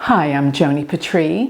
Hi, I'm Joni Patry,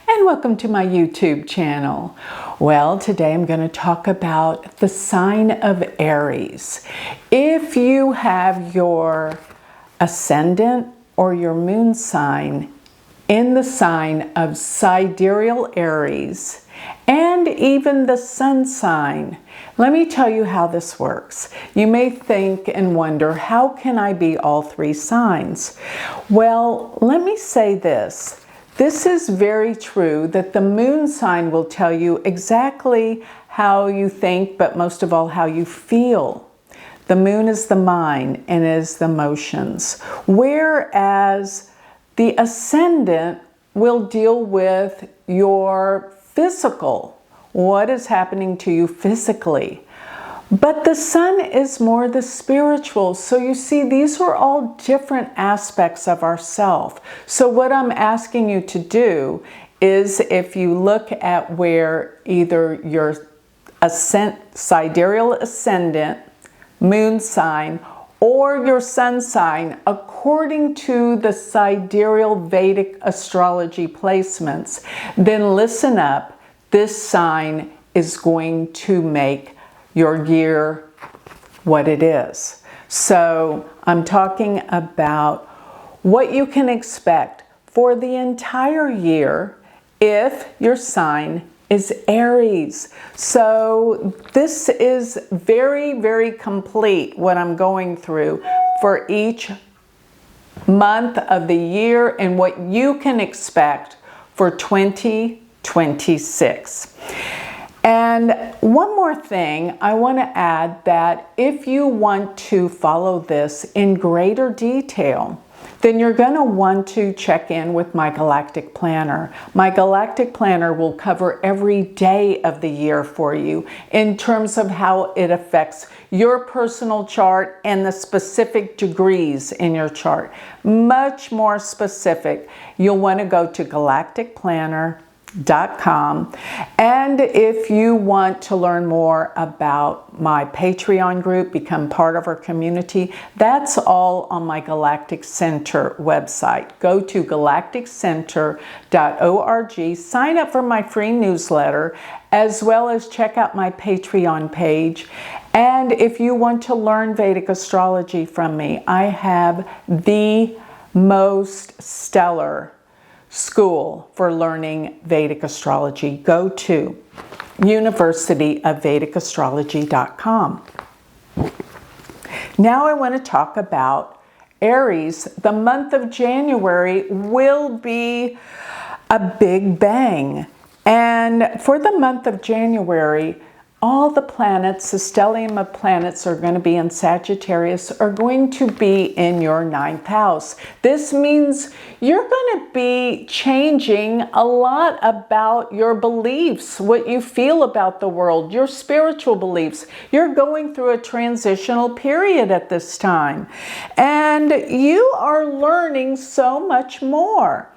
and welcome to my YouTube channel. Well, today I'm going to talk about the sign of Aries. If you have your ascendant or your moon sign in the sign of sidereal Aries, and even the sun sign, let me tell you how this works. You may think and wonder, how can I be all three signs? Well, let me say this. This is very true that the moon sign will tell you exactly how you think, but most of all, how you feel. The moon is the mind and is the emotions, whereas the ascendant will deal with your physical, what is happening to you physically. But the sun is more the spiritual. So you see, these are all different aspects of ourself. So what I'm asking you to do is, if you look at where either your sidereal ascendant, moon sign, or your sun sign, according to the sidereal Vedic astrology placements, then listen up. This sign is going to make your year what it is. So I'm talking about what you can expect for the entire year if your sign is Aries. So this is very, very complete, what I'm going through for each month of the year and what you can expect for 2026. And one more thing, I want to add that if you want to follow this in greater detail, then you're going to want to check in with my Galactic Planner. My Galactic Planner will cover every day of the year for you in terms of how it affects your personal chart and the specific degrees in your chart. Much more specific. You'll want to go to galacticplanner.com. And if you want to learn more about my Patreon group, become part of our community, that's all on my Galactic Center website. Go to galacticcenter.org, sign up for my free newsletter, as well as check out my Patreon page. And if you want to learn Vedic astrology from me, I have the most stellar school for learning Vedic astrology. Go to universityofvedicastrology.com. Now I want to talk about Aries. The month of January will be a big bang. And for the month of January, all the planets, the stellium of planets are going to be in Sagittarius, are going to be in your 9th house. This means you're going to be changing a lot about your beliefs, what you feel about the world, your spiritual beliefs. You're going through a transitional period at this time. And you are learning so much more.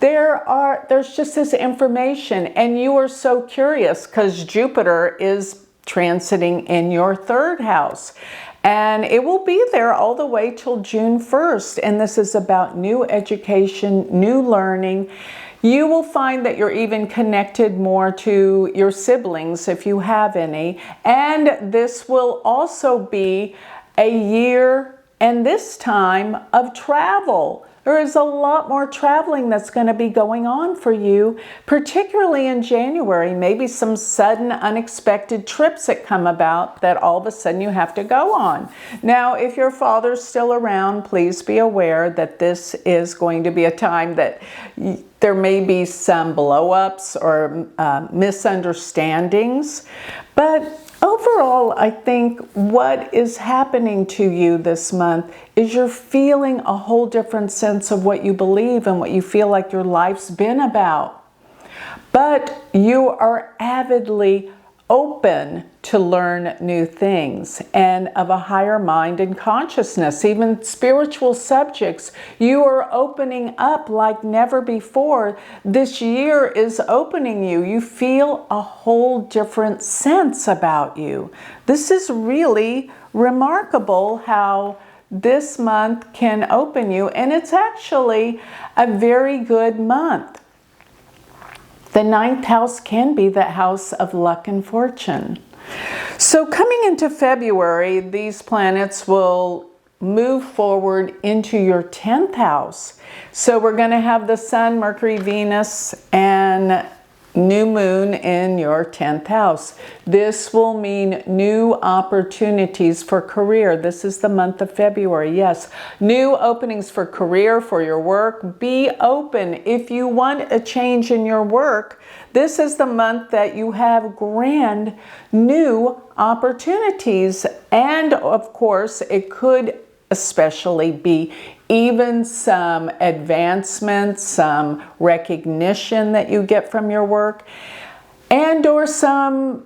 There's just this information, and you are so curious because Jupiter is transiting in your 3rd house, and it will be there all the way till June 1st. And this is about new education, new learning. You will find that you're even connected more to your siblings if you have any. And this will also be a year, and this time, of travel. There is a lot more traveling that's going to be going on for you, particularly in January. Maybe some sudden, unexpected trips that come about that all of a sudden you have to go on. Now, if your father's still around, please be aware that this is going to be a time that there may be some blow-ups or misunderstandings. But overall, I think what is happening to you this month is you're feeling a whole different sense of what you believe and what you feel like your life's been about. But you are avidly open to learn new things and of a higher mind and consciousness, even spiritual subjects. You are opening up like never before. This year is opening you. You feel a whole different sense about you. This is really remarkable how this month can open you, and it's actually a very good month. The 9th house can be the house of luck and fortune. So coming into February, these planets will move forward into your 10th house. So we're going to have the Sun, Mercury, Venus, and new moon in your 10th house. This will mean new opportunities for career. This is the month of February. Yes, new openings for career, for your work. Be open. If you want a change in your work, this is the month that you have grand new opportunities. And of course, it could especially be even some advancement, some recognition that you get from your work, and or some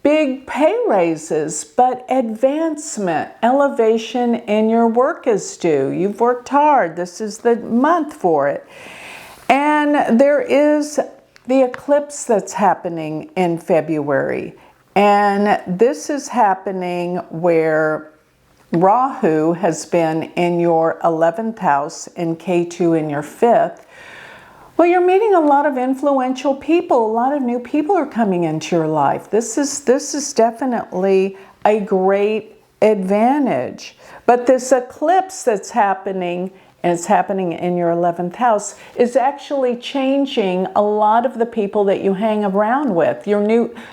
big pay raises, but advancement, elevation in your work is due. You've worked hard. This is the month for it. And there is the eclipse that's happening in February. And this is happening where Rahu has been in your 11th house and Ketu in your 5th. Well, you're meeting a lot of influential people. A lot of new people are coming into your life. This is definitely a great advantage. But this eclipse that's happening, and it's happening in your 11th house, is actually changing a lot of the people that you hang around with. Your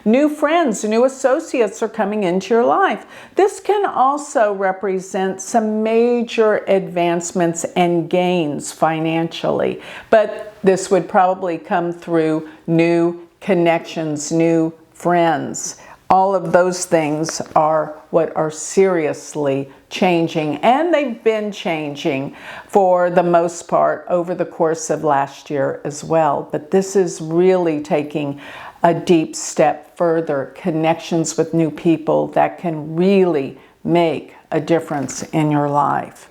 new friends, new associates are coming into your life. This can also represent some major advancements and gains financially, but this would probably come through new connections, new friends. All of those things are what are seriously changing, and they've been changing for the most part over the course of last year as well. But this is really taking a deep step further, connections with new people that can really make a difference in your life.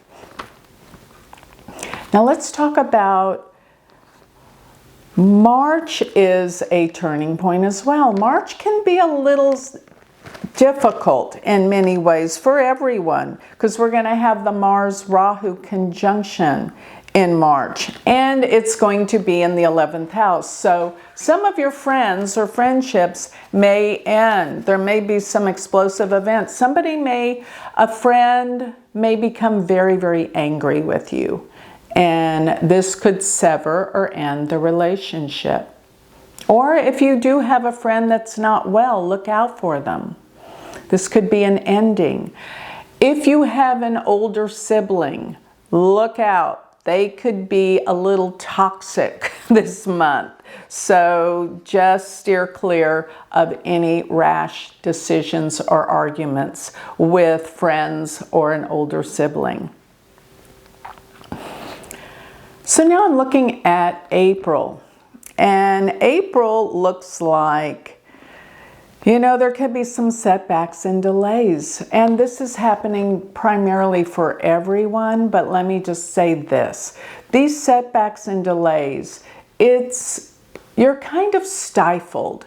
Now let's talk about March. Is a turning point as well. March can be a little difficult in many ways for everyone, because we're going to have the Mars-Rahu conjunction in March, and it's going to be in the 11th house. So some of your friends or friendships may end. There may be some explosive events. A friend may become very, very angry with you, and this could sever or end the relationship. Or if you do have a friend that's not well, look out for them. This could be an ending. If you have an older sibling, look out. They could be a little toxic this month. So just steer clear of any rash decisions or arguments with friends or an older sibling. So now I'm looking at April. And April looks like, there could be some setbacks and delays. And this is happening primarily for everyone, but let me just say this. These setbacks and delays, you're kind of stifled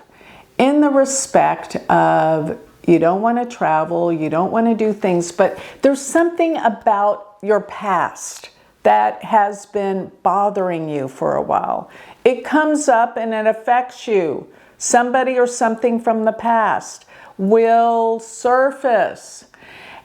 in the respect of you don't want to travel, you don't want to do things, but there's something about your past that has been bothering you for a while. It comes up and it affects you. Somebody or something from the past will surface.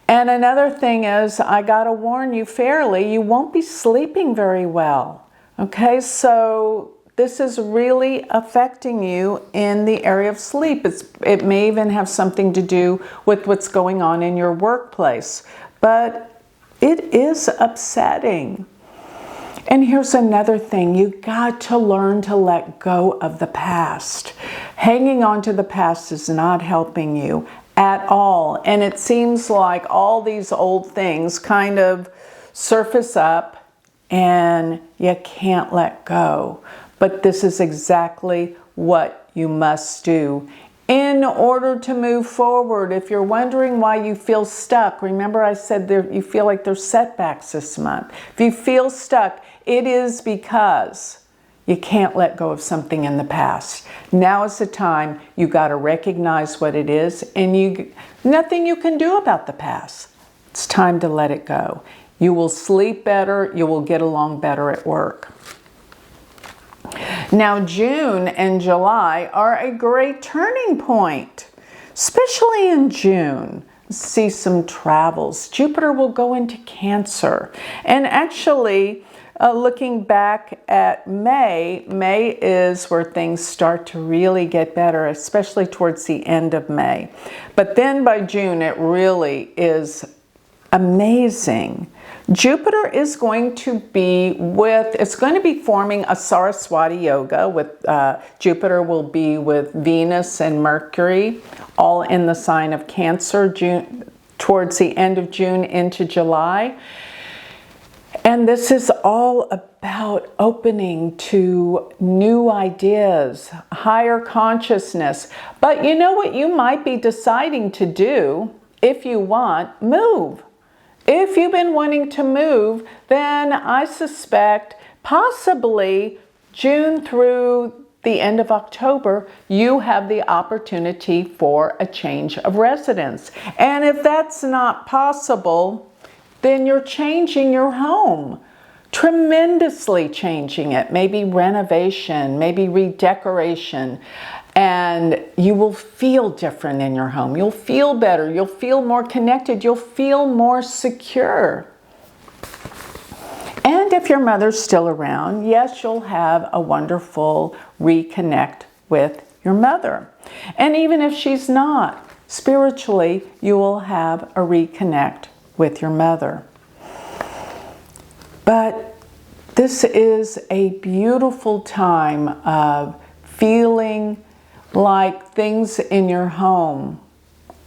And another thing is, I gotta warn you fairly, you won't be sleeping very well. Okay, so this is really affecting you in the area of sleep. It may even have something to do with what's going on in your workplace, but it is upsetting. And here's another thing, you got to learn to let go of the past. Hanging on to the past is not helping you at all. And it seems like all these old things kind of surface up and you can't let go. But this is exactly what you must do in order to move forward. If you're wondering why you feel stuck, remember I said you feel like there's setbacks this month. If you feel stuck, it is because you can't let go of something in the past. Now is the time you got to recognize what it is, and nothing you can do about the past. It's time to let it go. You will sleep better. You will get along better at work. Now, June and July are a great turning point, especially in June. See some travels. Jupiter will go into Cancer. And actually, looking back at May is where things start to really get better, especially towards the end of May. But then by June, it really is amazing. Jupiter is going to be it's going to be forming a Saraswati yoga with, Jupiter will be with Venus and Mercury, all in the sign of Cancer, towards the end of June into July. And this is all about opening to new ideas, higher consciousness. But you know what you might be deciding to do if you want? Move. If you've been wanting to move, then I suspect possibly June through the end of October, you have the opportunity for a change of residence. And if that's not possible, then you're changing your home, tremendously changing it, maybe renovation, maybe redecoration. And you will feel different in your home. You'll feel better. You'll feel more connected. You'll feel more secure. And if your mother's still around, yes, you'll have a wonderful reconnect with your mother. And even if she's not, spiritually, you will have a reconnect with your mother. But this is a beautiful time of feeling like things in your home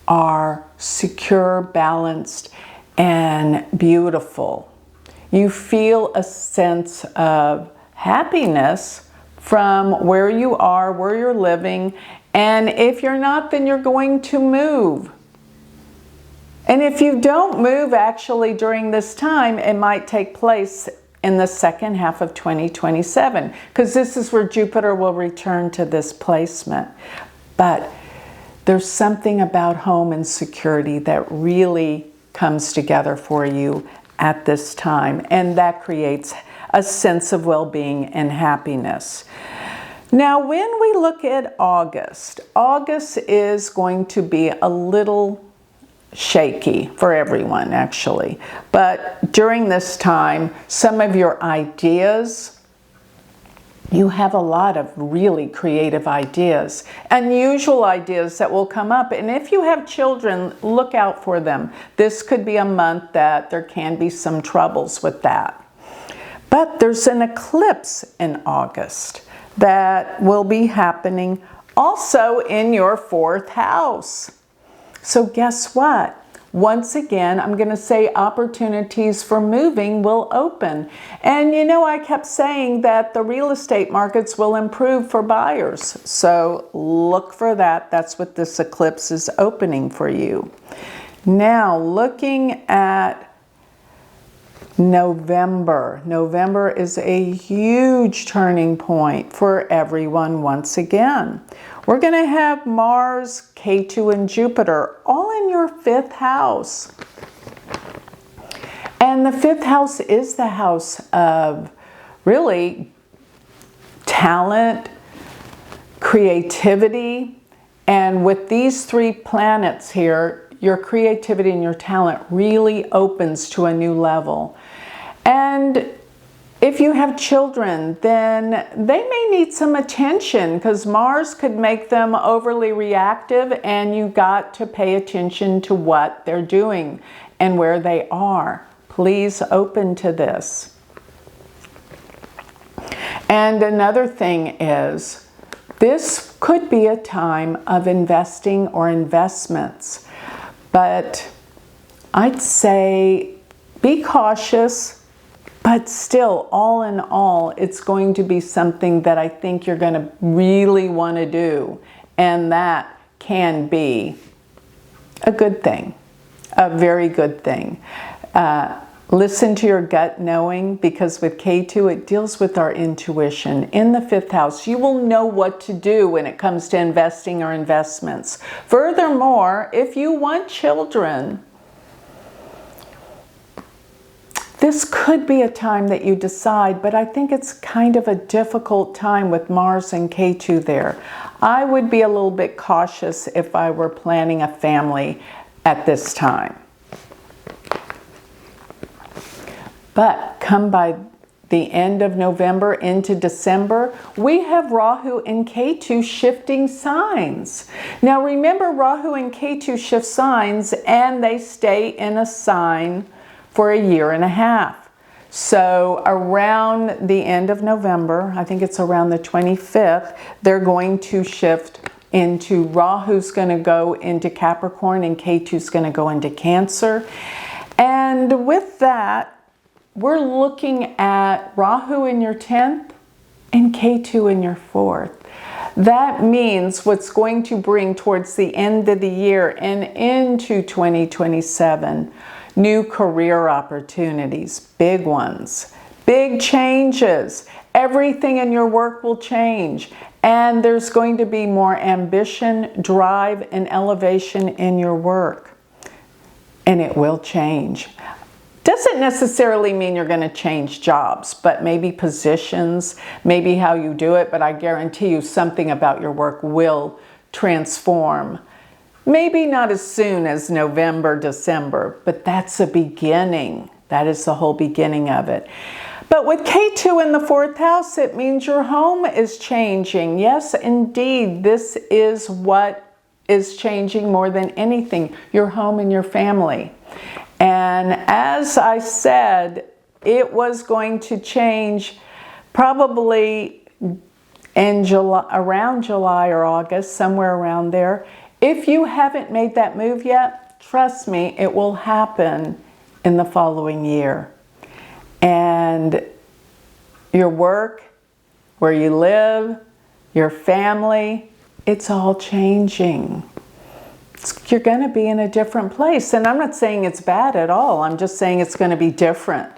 are secure, balanced, and beautiful. You feel a sense of happiness from where you are, where you're living, and if you're not, then you're going to move. And if you don't move actually during this time, it might take place in the second half of 2027, because this is where Jupiter will return to this placement. But there's something about home and security that really comes together for you at this time, and that creates a sense of well-being and happiness. Now, when we look at August is going to be a little shaky for everyone, actually. But during this time, some of your ideas, you have a lot of really creative ideas, unusual ideas that will come up. And if you have children, look out for them. This could be a month that there can be some troubles with that. But there's an eclipse in August that will be happening also in your 4th house. So guess what? Once again, I'm going to say opportunities for moving will open. And you know, I kept saying that the real estate markets will improve for buyers. So look for that. That's what this eclipse is opening for you. Now, looking at November. November is a huge turning point for everyone once again. We're going to have Mars, Ketu, and Jupiter all in your 5th house. And the 5th house is the house of really talent, creativity, and with these 3 planets here, your creativity and your talent really opens to a new level. And if you have children, then they may need some attention, because Mars could make them overly reactive, and you got to pay attention to what they're doing and where they are. Please open to this. And another thing is, this could be a time of investing or investments, but I'd say be cautious. But still, all in all, it's going to be something that I think you're going to really want to do. And that can be a good thing, a very good thing. Listen to your gut knowing, because with K2, it deals with our intuition. In the 5th house, you will know what to do when it comes to investing or investments. Furthermore, if you want children, This could be a time that you decide, but I think it's kind of a difficult time with Mars and Ketu there. I would be a little bit cautious if I were planning a family at this time. But come by the end of November into December, we have Rahu and Ketu shifting signs. Now remember, Rahu and Ketu shift signs and they stay in a sign for a year and a half. So around the end of November, I think it's around the 25th, they're going to shift into, Rahu's going to go into Capricorn and Ketu's going to go into Cancer. And with that, we're looking at Rahu in your 10th and Ketu in your 4th. That means what's going to bring towards the end of the year and into 2027, new career opportunities, big ones, big changes. Everything in your work will change. And there's going to be more ambition, drive, and elevation in your work. And it will change. Doesn't necessarily mean you're going to change jobs, but maybe positions, maybe how you do it, but I guarantee you something about your work will transform. Maybe not as soon as November, December, but that's a beginning. That is the whole beginning of it. But with Ketu in the 4th house, it means your home is changing. Yes, indeed, this is what is changing more than anything, your home and your family. And as I said, it was going to change probably in July, around July or August, somewhere around there. If you haven't made that move yet, trust me, it will happen in the following year. And your work, where you live, your family, it's all changing. You're going to be in a different place. And I'm not saying it's bad at all. I'm just saying it's going to be different.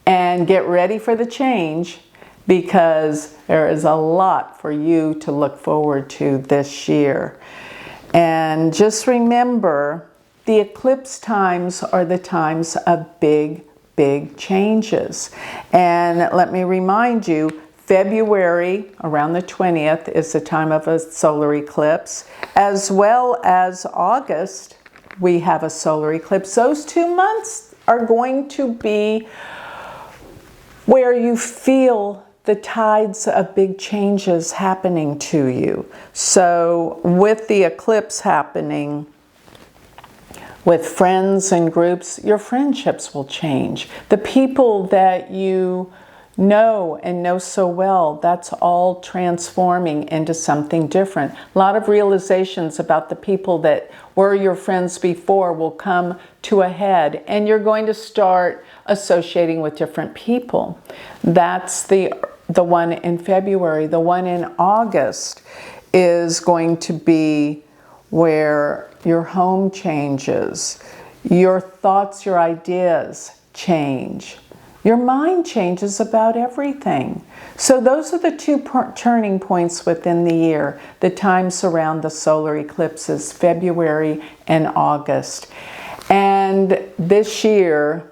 And get ready for the change, because there is a lot for you to look forward to this year. And just remember, the eclipse times are the times of big changes. And let me remind you, February, around the 20th, is the time of a solar eclipse, as well as August, we have a solar eclipse. Those 2 months are going to be where you feel the tides of big changes happening to you. So with the eclipse happening, with friends and groups, your friendships will change. The people that you know and know so well, that's all transforming into something different. A lot of realizations about the people that were your friends before will come to a head, and you're going to start associating with different people. That's the one in February. The one in August is going to be where your home changes, your thoughts, your ideas change. Your mind changes about everything. So those are the 2 turning points within the year, the times around the solar eclipses, February and August. And this year,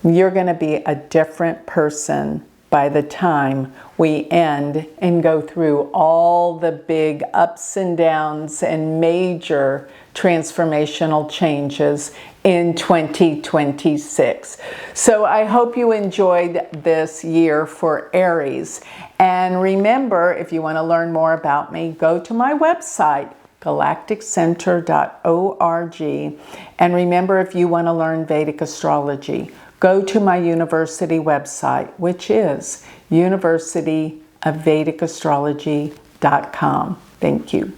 you're going to be a different person by the time we end and go through all the big ups and downs and major transformational changes in 2026. So I hope you enjoyed this year for Aries. And remember, if you want to learn more about me, go to my website, galacticcenter.org. And remember, if you want to learn Vedic astrology, go to my university website, which is universityofvedicastrology.com. Thank you.